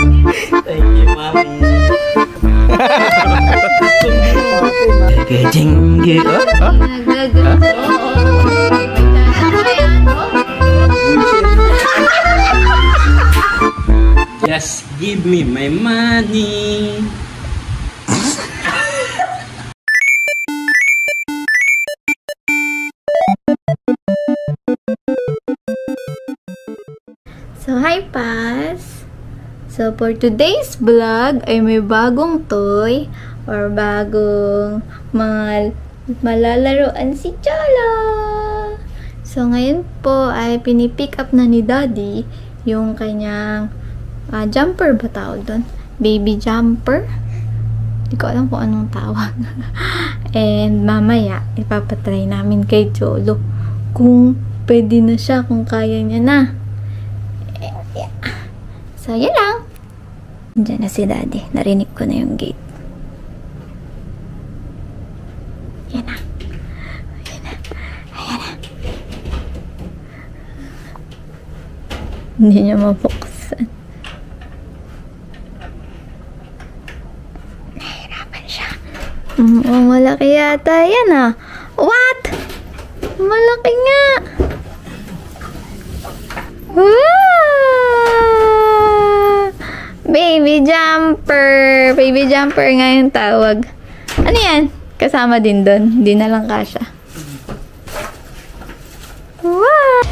Thank you, Mami. Jengge. Just give me my money. So, hi Pas! So, for today's vlog ay may bagong toy or bagong malalaroan si Cholo! So, ngayon po ay pinipick up na ni Daddy yung kanyang jumper ba tawag doon? Baby jumper? Hindi ko alam kung anong tawag. And mamaya, ipapatry namin kay Cholo kung pwede na siya, kung kaya niya na. So, yan lang. Diyan na si Daddy. Narinig ko na yung gate. Yan na. Ayan na. Ayan na. Hindi niya mabuksan. Nahirapan siya. Malaki yata yan ah. What? Malaki nga. Wow! Baby jumper. Baby jumper nga yung tawag. Ano yan? Kasama din doon. Hindi na lang kasya. Wow!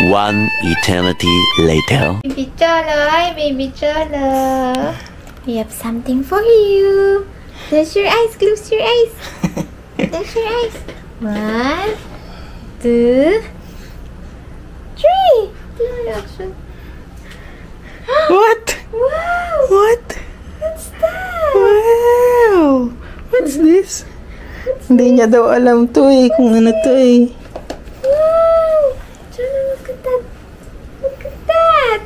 One eternity later. Baby Cholo, hi Baby Cholo. We have something for you. Close your eyes, close your eyes. Close your eyes. 1, 2, 3. What? Wow! What? What's that? Wow! What's this? Hindi niya daw alam to eh, kung ano to eh. Wow! Cholo, look at that. Look at that.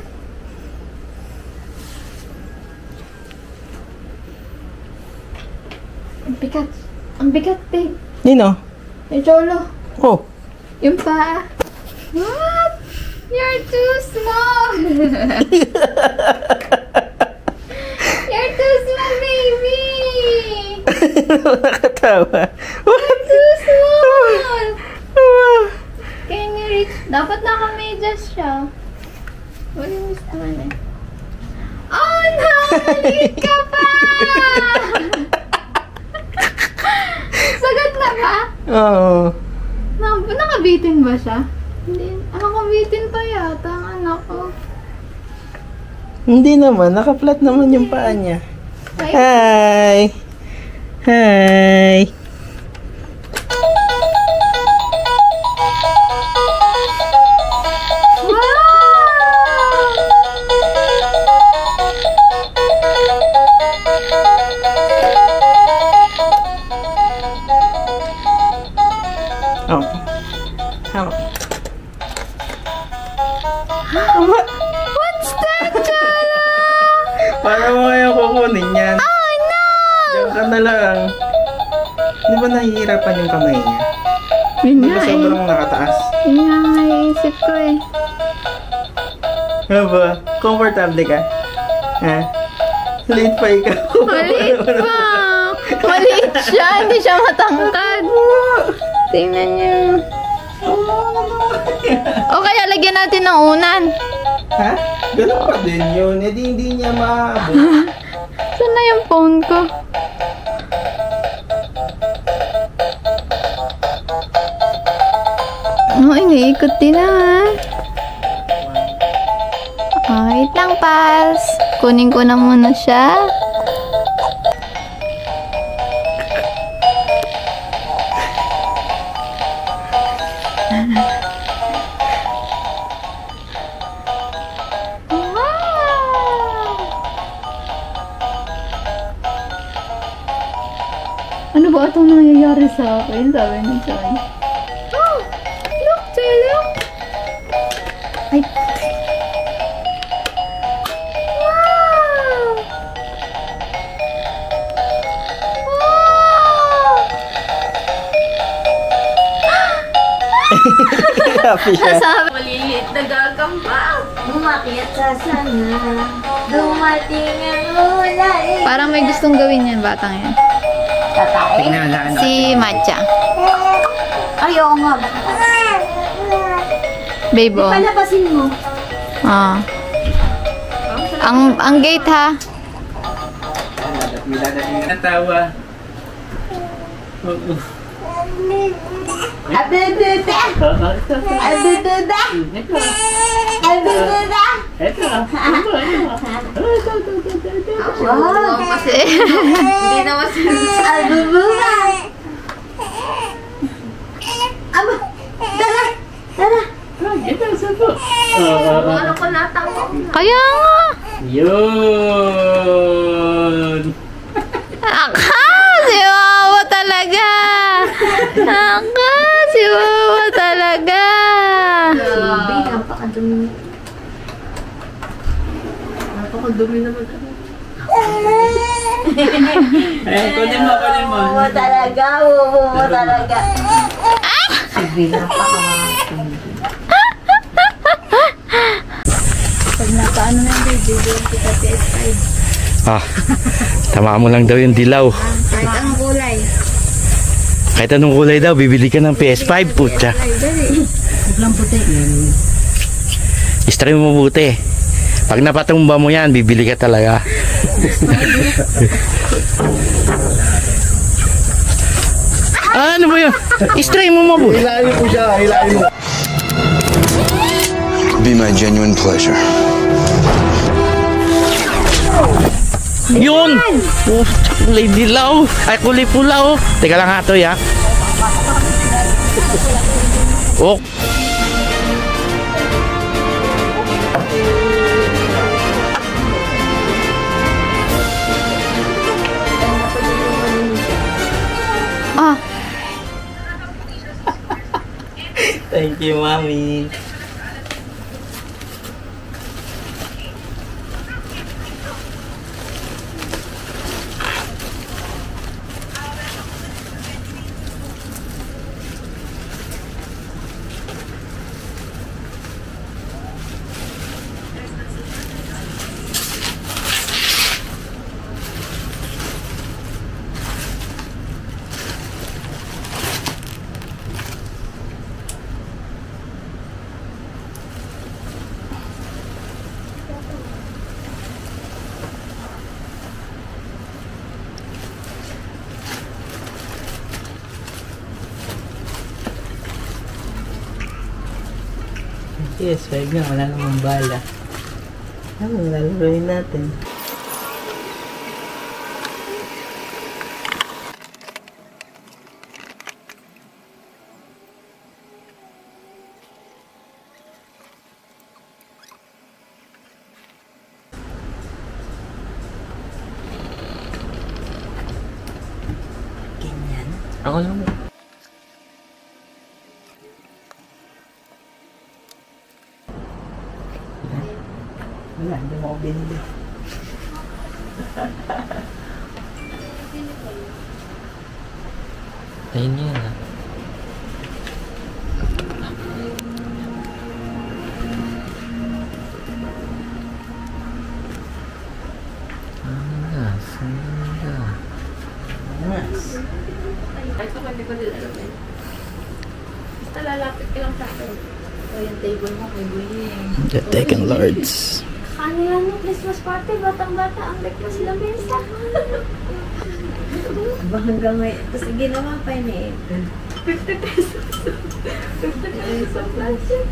Ang bigat. Ang bigat, babe. Nino? Hey, Cholo. Oh. Yung paa. What? You're too small. You're too small, baby. Nakakatawa. You're too small. Can you reach? Dapat naka-medyas siya. Malinis naman eh. Oh no! Maliit ka pa! Sagat na ba? Oo. Nakabitin ba siya? Hindi. Nakabitin pa yata ang anak ko. Hindi naman. Naka-flat naman yung paa niya. Hi! Hi! Hi! Oh. Oh. What's that, Cholo? Paano mo kaya kukunin yan? Oh no! Diyan ka na lang. Di ba nahihirapan yung kamay niya? Yun Di nga ba eh. sobrang nakataas? Yun nga naisip ko eh. Ano ba? Comfortable ka? Ha? Late pa ikaw. Maliit pa. Maliit siya. Hindi siya matangkad. Tingnan niyo. O kaya lagyan natin ng unan. Ha? Ganun pa din yun. Eh di hindi niya maabot. Saan na yung phone ko? Iniikot din na. Wait lang, Pas. Kunin ko na muna siya. Ano ba itong nangyayari sa akin? Sabi ni John. Oh! Look, Cholo! Ay! Wow! Happy siya. Maliliit na gagamba. Umakyat sa sana. Dumating ang ulay. Parang may gustong gawin yan, batang yan. Tatay? Si Matcha. Ayaw nga. Babe, oh. Palabasin mo. Ah. Ang gate, ha? Natawa. Abubuda. Abubuda. Abubuda. Wow. Kasi, hindi na masinasa. Abubuda. Aba, dala. Dala. Ano ko natawa? Kaya nga. Yun. Si Wawa talaga. Si Wawa talaga. Napakadumi. Napakadumi naman. Kunin mo. Wawa talaga. Wawa talaga. Sabi napakadumi. Pag napaano na yung video, kita PS5. Tama mo lang daw yung dilaw. Kahit anong kulay. Kahit anong kulay daw, bibili ka ng PS5, putya. Biglang puti. Istray mo mabuti. Pag napatumba mo yan, bibili ka talaga. Ano ba yun? Istray mo mabuti. Hilahin mo siya, hilahin mo. Be my genuine pleasure. Yun! Oh, kulay dilaw. Ay, kulay pula, oh. Teka lang nga to, ya. Oh. Thank you, Mommy. Yes, wag na. Wala namang bala. Ano, lalaroin natin. Ganyan. Ako lang. Wala, hindi mo ako binili. Ayun yan, ha? Ay, kapag hindi ko din alam eh. Basta lalapit ka lang sa akin. O yung table mo, may bullying. The Tekken Lords. Ano yan ng Christmas party? Batang-bata, ang like na sila mesa. Ba hanggang ngayon? Tapos ginawa pa yun eh. 50 pesos. 50 pesos plus yun.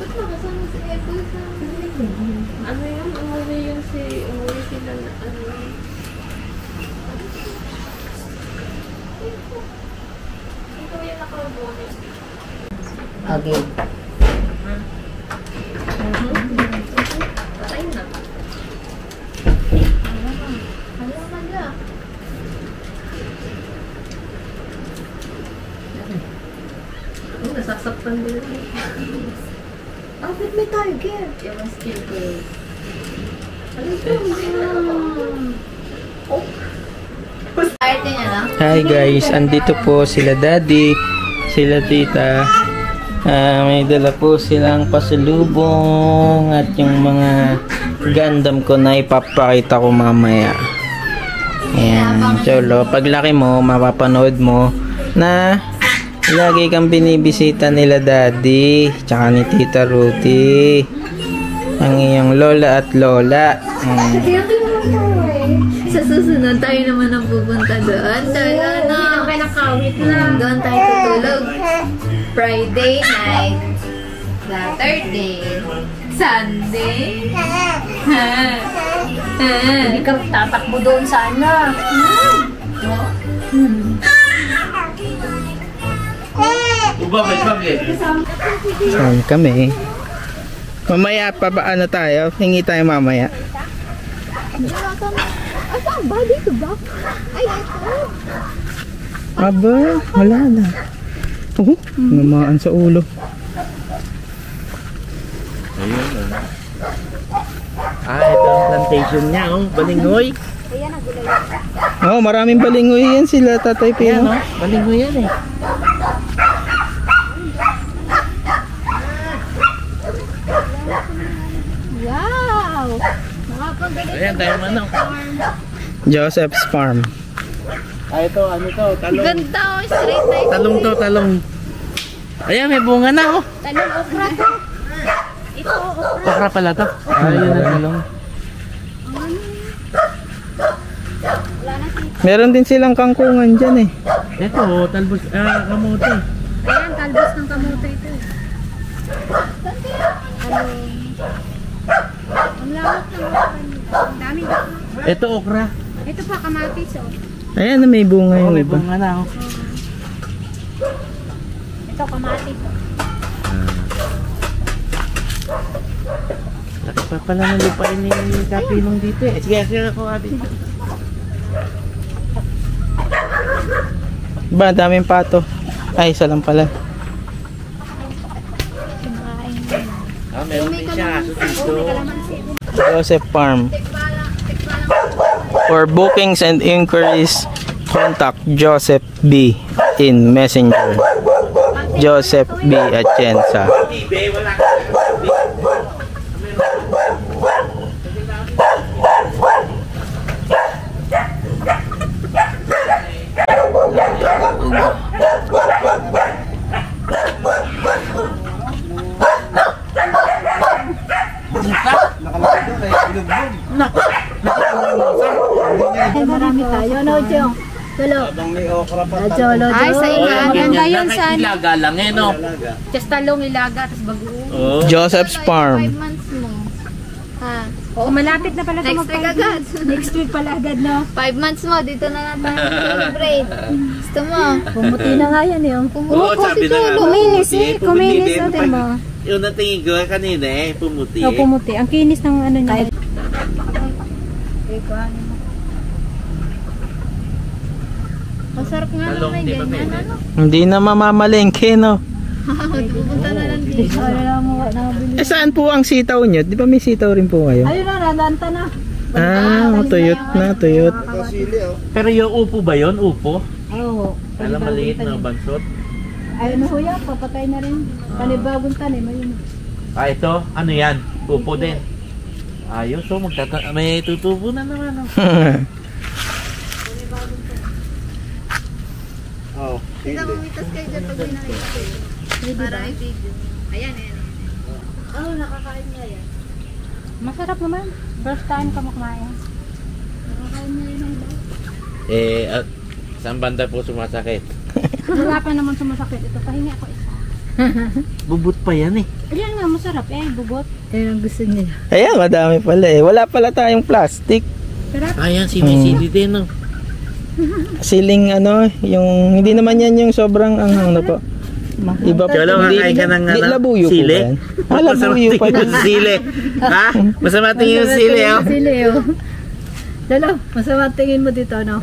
Ba't makasama si Apple sa ano yun? Umuwi yun umuwi sila na ano yun. Ikaw yung nakabuhay. Okay. Patayin na. Hala na. Nasasaktan din. Bakit may target? Yung skill ko. Ano ito? Arte niya na? Hi guys, andito po sila daddy, sila tita. May dala po silang pasalubong at yung mga Gundam ko na ipapakita ko mamaya. Ayan. So, paglaki mo, mapapanood mo na lagi kang binibisita nila daddy tsaka ni Tita Ruthie, ang iyong lola at lola. Sa susunod tayo naman ang pupunta doon. Doon tayo tutulog. Friday night, Saturday, Sunday. Hindi ka tatakbo doon sana. Saan kami? Mamaya pa ba ano tayo? Hingi tayo mamaya. Saan ba? Dito ba? Ay, ito. Aba, wala na. Namaan sa ulo. Ayun. Ito ang plantation niya, oh. Balingoy. Oh, maraming balingoy yan sila, Tatay Pino. Ayan, oh. Balingoy yan eh. Wow! Ayan, tayo manok. Joseph's Farm. Ito, ano to? Talong. Ganda, oh. Straight na ito. Talong to, talong. Ayan, may bunga na, oh. Talong okra to. Ito, okra. Okra pala to. Ayun na talong. Meron din silang kangkungan dyan eh. Ito, talbos, kamote. Ayan, talbos ng kamote ito. Ang lawak ng ang dami. Ito, okra. Ito pa, kamatis oh. Ayan na, may bunga Oh, yung may iba. bunga na, oh. Ito, kamatis oh. Laki pa pala ng lupain ni Kapinong dito eh. Sige ako, Abi. Ba, daming pato. Ay, isa lang pala. Meron din siya. Aso dito. Joseph Farm. For bookings and inquiries, contact Joseph B. in Messenger. Joseph B. Atienza. Marami tayo, no, Jong? Lolo. Jolo, Ay, sa Maganda yun sa ano. Ilaga lang eh, no? Just talong ilaga, tapos bagoong. Oh. Joseph's 5 Farm. months mo. Ha? Oo, malapit na pala ito Next week agad. Next week pala agad, no? 5 months mo, dito na natin celebrate. Gusto mo? Pumuti na nga yan, yung. Oo, sabi na nga. Kuminis eh, kuminis natin mo. Yung natingin ko kanina eh, pumuti Oo, eh. pumuti. Ang kinis ng ano niya. Masarap nga lang Talong, may di ba, ganyan, pwede? ano? Hindi na mamamalengke, no? Pupunta na lang dito. Eh, saan po ang sitaw nyo? Di ba may sitaw rin po kayo? Ayun na, nadanta na. Tuyot na, tuyot. Pero yung upo ba yun? Upo? Oo. Alam, maliit na bansot. Ayun na huya, papatay na rin. Panibagong tanim, ayun. Ito, ano yan? Upo din. Ayos, so may tutubo na naman. Oh. Hindi na bumitas kayo dyan pag may nakita kayo. Para i-video. Ayan, ayan. Oh, nakakain nga yan. Masarap naman. First time ka makamain. Nakakain na yun ang At saan banda po sumasakit? wala pa naman sumasakit. Ito, pahingi ako isa. Bubot pa yan eh. Ayan nga, masarap eh, bubot. Ayan ang gusto niya. Ayan, madami pala eh. Wala pala tayong plastic. Sarap. Ayan, sinisili din, no? Siling ano, yung hindi naman yan yung sobrang anghang na po. Iba po. Cholo, kakain ka ng Di ano? labuyo po Sili? ba yan? Labuyo pa Masama tingin yan. yung sili. Ha? Masama tingin yung sili, oh. Sili, oh. Lalo, masama tingin mo dito, no?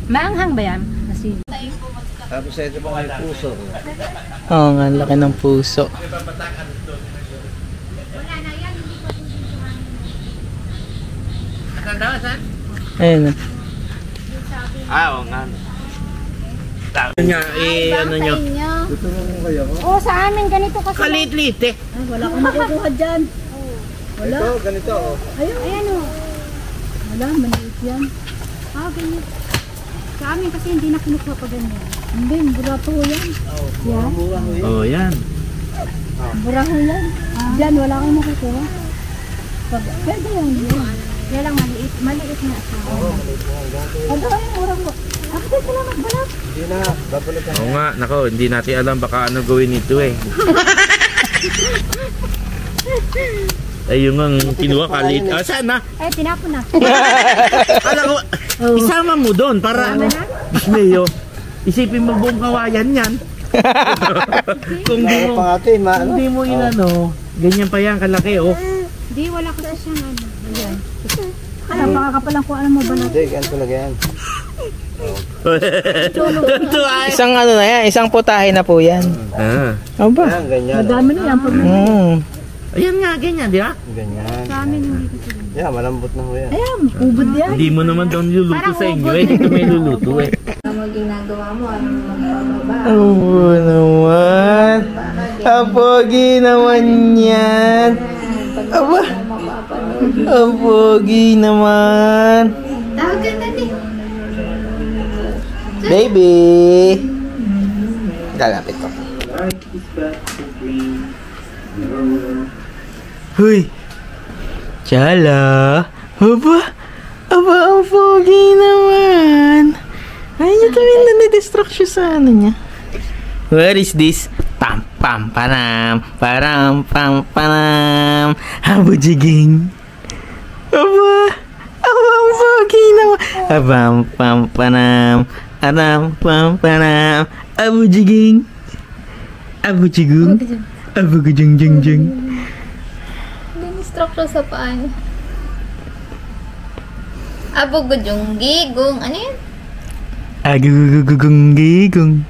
Maanghang ba yan? Nasili. Tapos ito po may puso. Oo nga, ang laki ng puso. Saan daw, saan? Ayun. Oo nga. Nga, ano nyo? Oo, sa amin ganito kasi. Kalit-lit eh. Ay, wala akong makukuha dyan. Wala. Ito, ganito oh. Ayan o. Wala, maliit yan. Ah, ganyan. Sa amin kasi hindi na kinukuha pa ganyan. Hindi, burato yan. Yan. Oh, yan. Buraho yan. Diyan, wala akong makukuha. Pwede yan. Kaya lang maliit. Maliit na sa amin. Ano kayong murang mo? Ako din sila magbalap. Hindi na, babalik ka. Oo nga, nako, hindi natin alam baka ano gawin nito eh. Ay, yung ang kinuha kalit. Ah, saan na? Ay, tinapon na. Alam ko, isama mo doon para, Bismayo, isipin mo buong kawayan yan. Kung di mo inano, ganyan pa yan kalaki oh. Hindi, wala kasi siyang ano. Ayan. Alam, makakapalang kung ano mo ba na. Hindi, ganito talaga yan. Isang ano na yan, isang putahe na po yan. Ah. Aba. Yan, ganyan. Madami na yan. Ayan nga, ganyan, di ba? Ganyan. Sa amin hindi kasi. Yeah, malambot na ho yan. Ayan, ubod yan. Hindi mo naman daw niluluto sa inyo eh. Ito may luluto eh. Ano ginagawa mo? Ano magpapaba? Oo naman. Apogi naman yan. Aba. Apogi naman. Tawag ka na din. Baby. Lalapit ko. Huy. Chala. Aba. Aba, ang pogi naman. Ay, niya tayo nadidistract siya sa ano niya. What is this? Pam, pam, panam. Param, pam, panam. Habujiging. Aba. Aba, ang pogi naman. Abam, pam, panam. Aram, pam, panam. Abujiging. Abujigung. Abugujung, jung, jung. Dinistruct siya sa paa niya. Abugujung gigong. Ano yun? Agugugugugong gigong.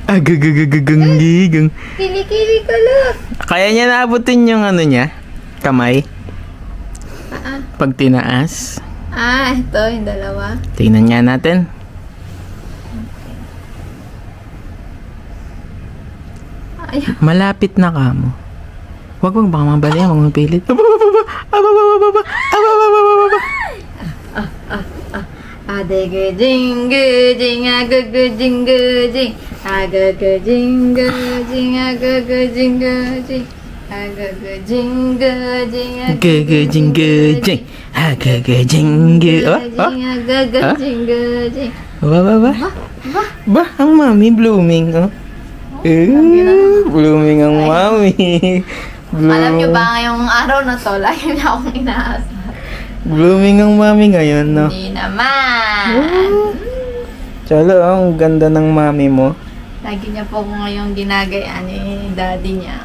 Agugugugugong gigong. Kili-kili ka lang. Kaya niya naabutin yung ano niya? Kamay? Paa. Pag tinaas. Ah, ito yung dalawa. Tingnan nga natin. Ay, Malapit na ka mo. Wag bang baka mabali yan, mga pilit. Adagajing-gajing, agagajing-gajing, agagajing-gajing, agagajing-gajing, agagajing-gajing, Gagajing-gajing, agagajing-gajing. Ba, ang mami blooming, oh. Blooming ang mami. Alam niyo ba ngayong araw na to, lagi na akong inaasa. Blooming ang mami ngayon, no? Hindi naman. Chalo, ang ganda ng mami mo. Lagi niya po ngayong ginagayaan ni daddy niya.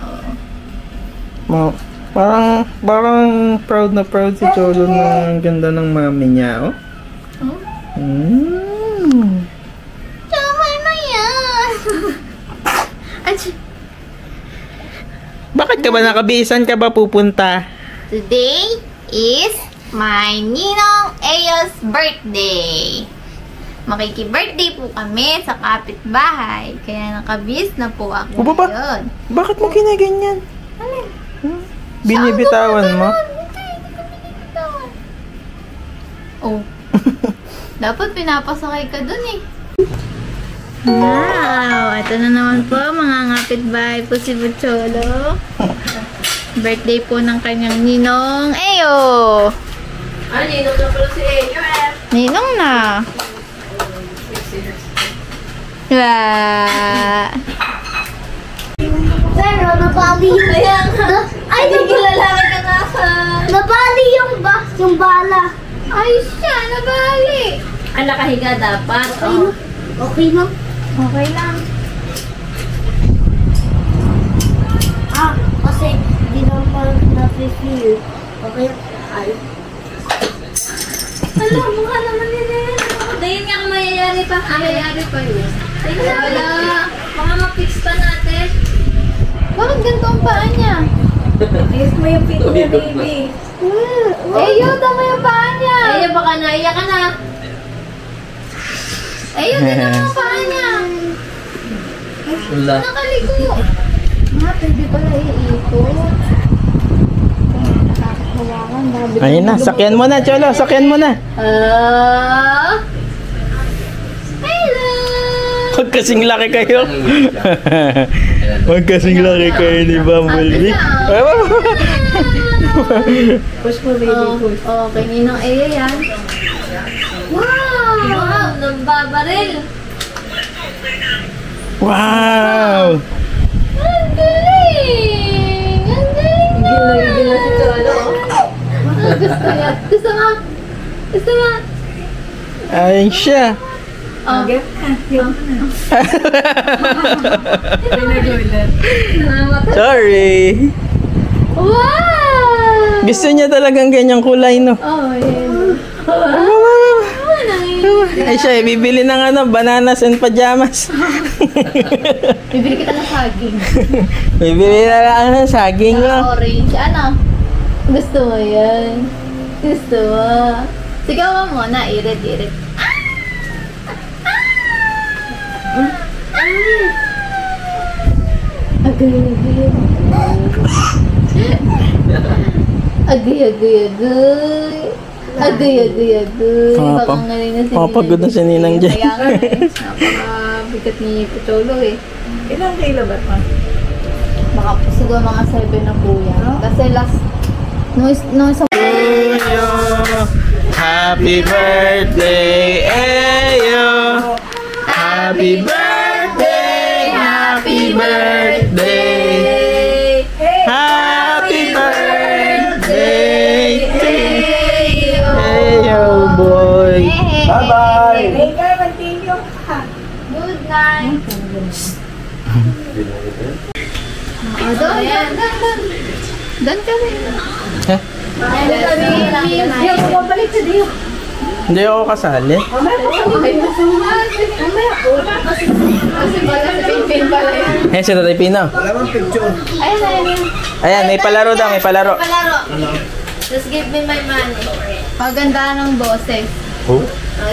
Oh. Parang proud na proud si Cholo na ang ganda ng mami niya, oh. Tama na yan. Bakit ka ba nakabisan ka ba pupunta? Today is my Ninong Eo's birthday. Makiki-birthday po kami sa kapitbahay. Kaya nakabis na po ako ngayon. Bakit mo kinaganyan? Alin? Binibitawan mo? Hindi ko binibitawan. Oh. Dapat pinapasakay ka dun eh. Wow! Ito na naman po, mga kapitbahay po si Bucholo. Birthday po ng kanyang Ninong Eo. Ay, ninong na pala si Eyo eh. Ninong na. Wow! Pero napali yung... Ay, Hindi kilalaki ka nga sa... napali yung bala. Ay siya, nabali. Ang nakahiga dapat. Okay na? Okay lang. Kasi hindi naman na-feel. Okay? Ay. Alam, mukha naman nila yan. Dahil nga kung mayayari pa. Mayayari pa yun. Wala. Mga ma-fix pa natin. Bakit ganito ang paa niya? Ayos mo yung pito niya, baby. Yun, tama yung paa niya. Eyo, baka naiyak ka na. Yun, tama yung paa niya. Wala. Nakaligo. Nga, pwede pala iikot. Nakakahawakan. Ayun na, sakyan mo na, Cholo. Sakyan mo na. Hello! Magkasing laki kayo. Magkasing laki kayo ni Bumblebee. Push mo, baby, push. Oh, kay Ninong Eya yan. Wow! Wow! Nambabaril! Wow! Ang galing! Ang galing na! Gigil na si Cholo. Gusto yan. Gusto mo? Gusto mo? Ayun siya. Oh. Sorry. Wow! Gusto niya talagang ganyang kulay, no? Oh, yeah. Ay siya, bibili ng bananas and pajamas. Bibili kita ng saging. Bibili na lang saging, no? Orange. Ano? Gusto mo yan? Gusto mo? Sigaw mo muna. Irit. Agay. Bakang galing na si Mapagod na si Ninang dyan. Kaya nga napakabigat ni Pucholo eh. Ilang kilo ba ito? Baka siguro mga 7 na po yan. Kasi last, no isang Happy birthday, Ayo! Happy birthday! Happy birthday! Happy birthday to Ayo, boy! Bye-bye! good night. Doon. Doon kami. Heh? Bumabalik sa Dio. Hindi ako kasali. Kasi bala sa Pilipin pala yan. Eh, si Tatay Pino. Wala bang picture? Ayun. Ayan, may palaro daw, may palaro. Palaro. Just give me my money. Paganda ng boses. Oh?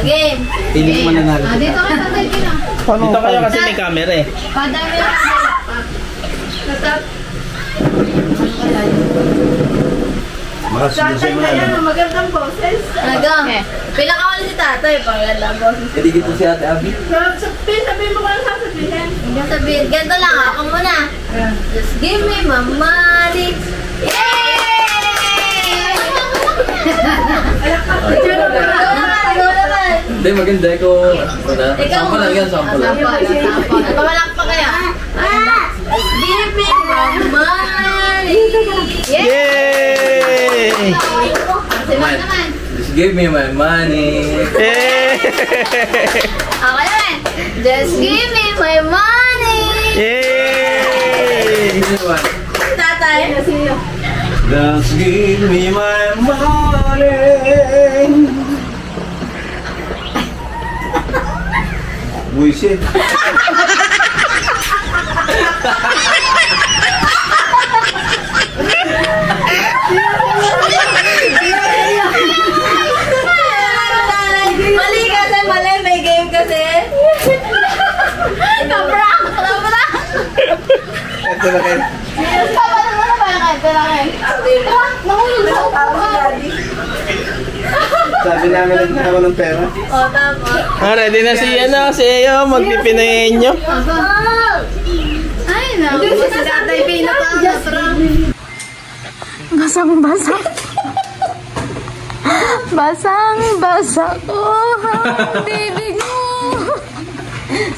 Game. Piling mo na natin. Dito ka sa tayo na. Dito kayo kasi may camera eh. Padami lang sa Tatap. Makasunod mo na. Magandang boses. Talaga. Pila ka wala si tatay. Paganda boses. Hindi dito si Ate Abby. Sabihin mo kung ano sasabihin. Sabihin, ganito lang. Ako muna. Just give me my money. Yay! Go naman. Hindi, maganda ko. Sample lang yan, sample lang. Pamalak pa kaya. Give me my money. Yay! Si Mark naman. Just give me my money. Yay! Ako naman. Just give me my money. Yay! Tatay. Just give me my money. Buisit. Mali kasi, mali. May game kasi. Kaprank! Kaprank! Ito na kayo. Kaprank mo na ba yung kahit lang? Nahulog sa upuan. Sabi namin nagkakaroon ng pera. O, tama. Ready na si Ayo, magpipinayin nyo. Ay, no. Si Tatay Pino pa ang natrang. Basang-basa. Basang-basa ko ang bibig mo.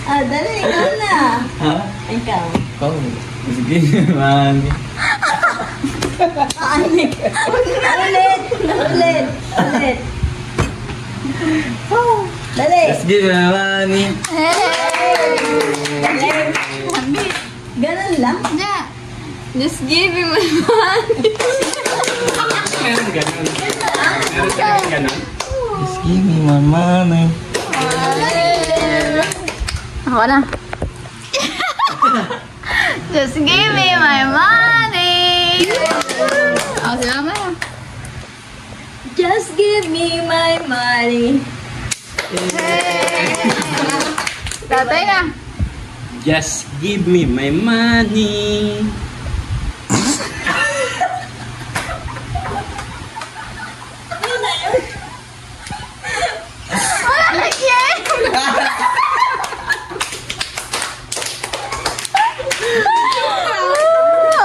Dali, ikaw na. Ha? Ikaw. Oh, sige man. Ulit. Dali. Just give me my money. Ganun lang. Yeah. Just give me my money. Just give me my money. Ako na. Just give me my money. Ako si Mama na. Just give me my money. Tatay na. Just give me my money.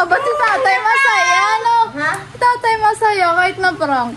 Ba't si tatay masaya, no? Ha? Tatay masaya kahit na prank.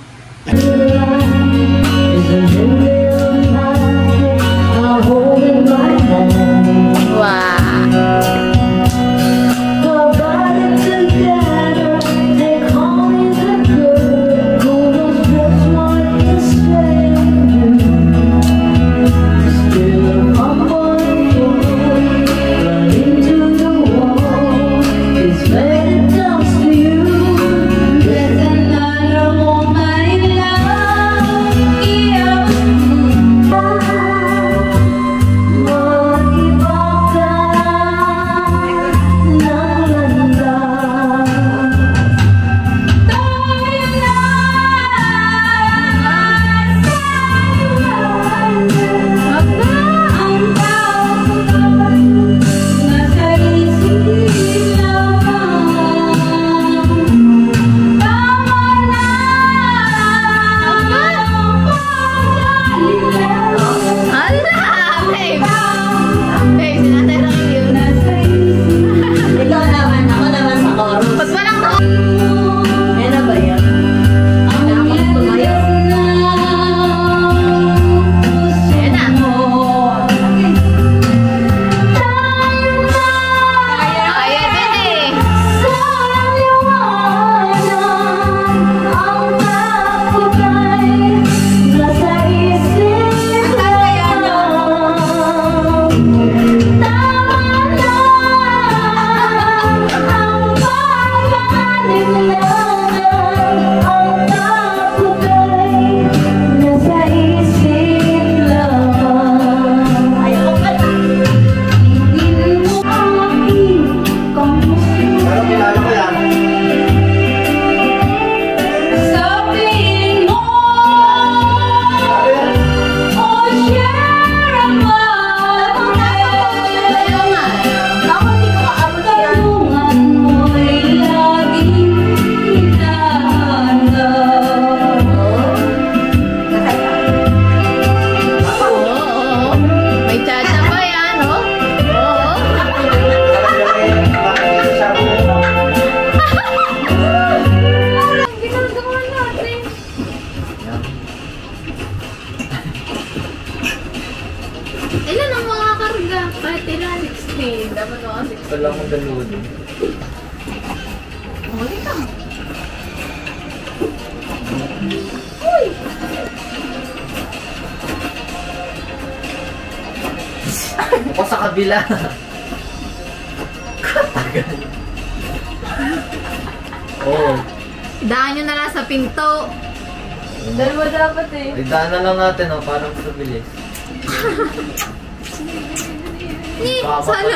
Ilan ang mga karga? Kahit ilan? 16. Dapat mga 16. Wala akong dalawin. Huli ka. Uy! Ako sa kabila. Oh. Daan nyo na lang sa pinto. Dalawa dapat eh. Idaan na lang natin, oh, parang mabilis. Sana.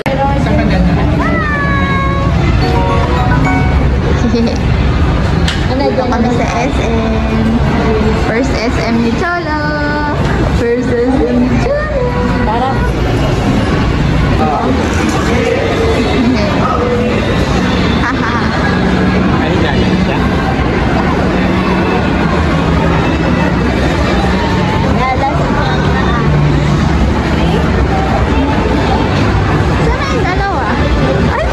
Nandito kami sa SM. First SM ni Cholo. First SM ni Cholo. Tara. Haha. Ay, galing siya. Sana yung dalawa? Ay!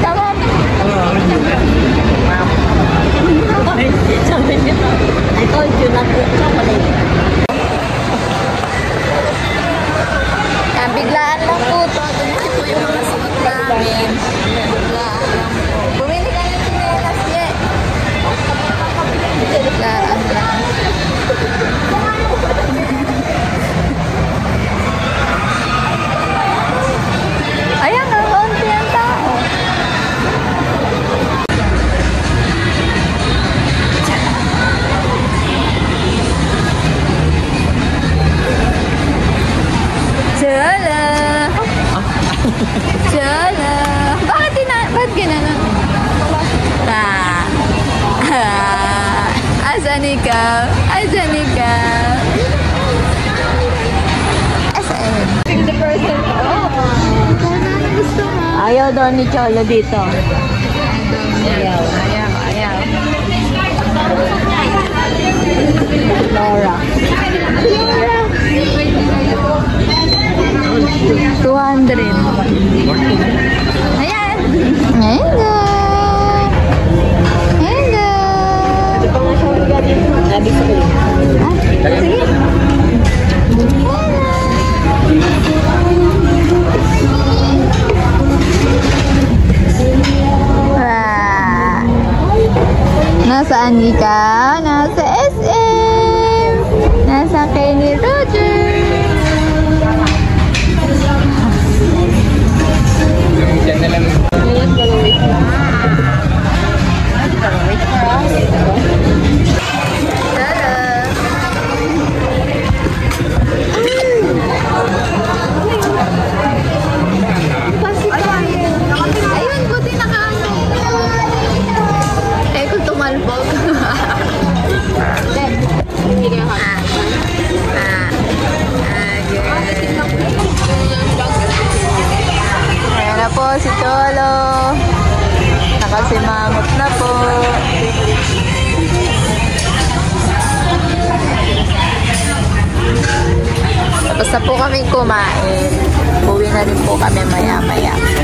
Tama. Asan ikaw? Asan ikaw? Asan? Ayaw daw ni Cholo dito. Ayaw. Laura. 200. Ayan. Hello. Hello. Sabi ko eh. Sige. Wow. Nasaan ikaw? Nasa SM. Nasa kay ni Roger. Ayun, buti nakaano. Eh, kung tumalbog. Ayan na po si Cholo. Nakasimangot na po. Tapos na po kami kumain. Uwi na rin po kami maya-maya.